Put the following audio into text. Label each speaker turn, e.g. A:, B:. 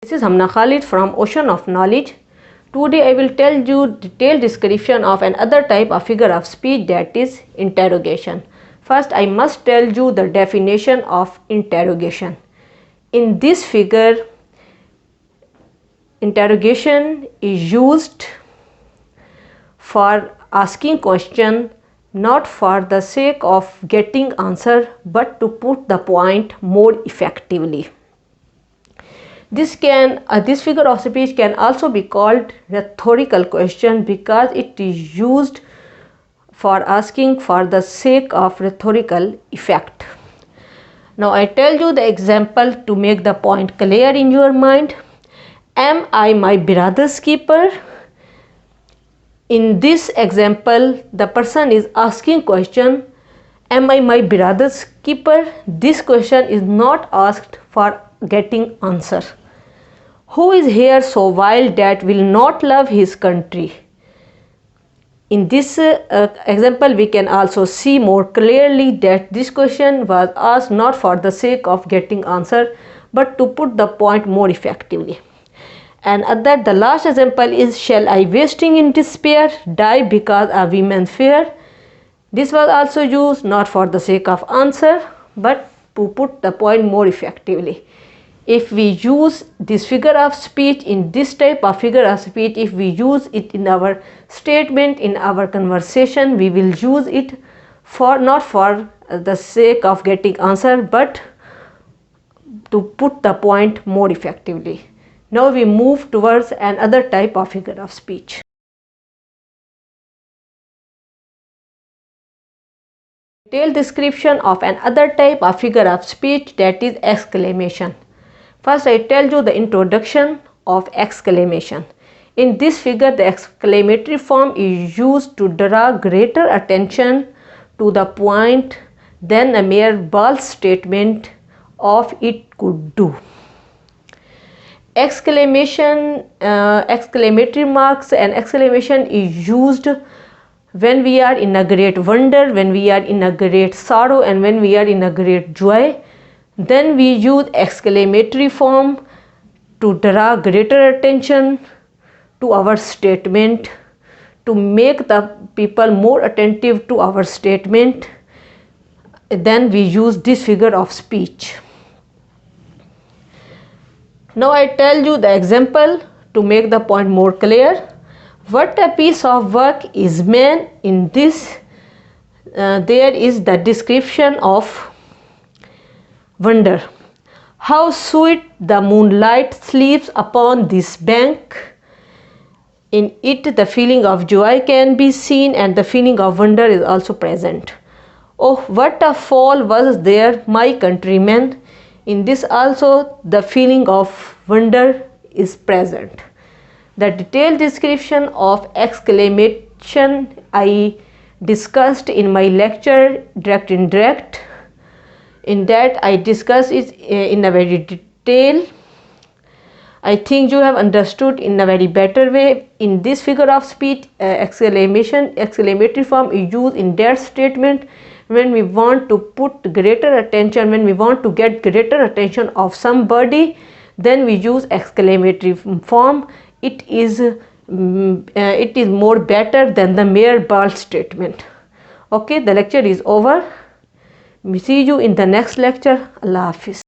A: This is Hamna Khalid from Ocean of Knowledge. Today I will tell you detailed description of another type of figure of speech, that is interrogation. First I must tell you the definition of interrogation. In this figure, interrogation is used for asking question, not for the sake of getting answer, but to put the point more effectively. This figure of speech can also be called rhetorical question because it is used for asking for the sake of rhetorical effect. Now I tell you the example to make the point clear in your mind. Am I my brother's keeper? In this example, the person is asking question, am I my brother's keeper? This question is not asked for getting answer. Who is here so wild that will not love his country? In this example, we can also see more clearly that this question was asked not for the sake of getting answer, but to put the point more effectively. And the last example is, shall I wasting in despair die because a woman fair? This was also used not for the sake of answer, but to put the point more effectively. If we use this figure of speech in this type of figure of speech, if we use it in our statement, in our conversation, we will use it for not for the sake of getting answer, but to put the point more effectively. Now we move towards another type of figure of speech. Detailed description of another type of figure of speech, that is exclamation. First I tell you the introduction of exclamation. In this figure, the exclamatory form is used to draw greater attention to the point than a mere bald statement of it could do. Exclamatory marks and exclamation is used when we are in a great wonder, when we are in a great sorrow, and when we are in a great joy. Then we use exclamatory form to draw greater attention to our statement, to make the people more attentive to our statement. Then we use this figure of speech. Now I tell you the example to make the point more clear. What a piece of work is man. In this there is the description of wonder. How sweet the moonlight sleeps upon this bank. In it the feeling of joy can be seen, and the feeling of wonder is also present. Oh, what a fall was there, my countrymen. In this also the feeling of wonder is present. The detailed description of exclamation I discussed in my lecture Direct Indirect. In that I discuss it in a very detail. I think you have understood in a very better way. In this figure of speech, exclamatory form is used in that statement when we want to put greater attention, when we want to get greater attention of somebody, then we use exclamatory form. It is more better than the mere bald statement. Okay, the lecture is over. We see you in the next lecture. Allah Hafiz.